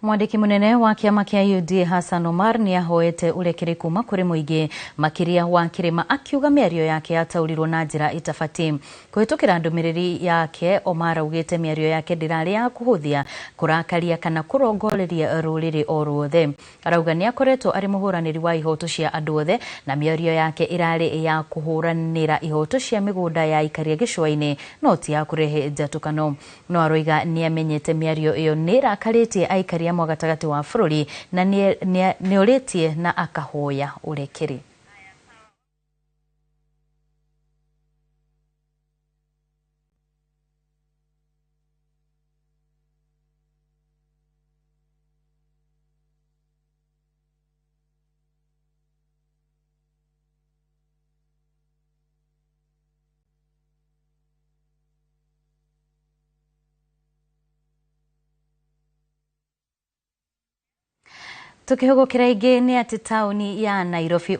Mwandiki munene wa kiama kia UD Hassan Omar ni ahoete urekeri kuma kuri muingi makiria wa kirima akiuga mĩario yake yataurirwo na njira itabati. Kuhitukira ndumiriri yake, Omar augite mĩario yake ndirari ya kuhuthia, kurakaria kana kurongoreria ruriri o ruothe. Arauga ni akoretwo ari muhuraniri wa ihoto cia andu othe na mĩario yake irari ya kuhuranira ihoto cia migunda ya ikaria gicua-ini no ti ya kurehe njatukano. No aroiga ni amenyete mĩario iyo ni rakaritie aikari amwe gatagati wa bururi na ni oritie na akahoya urekeri. Tukihugukira ingi ni ati tauni ya Nairobi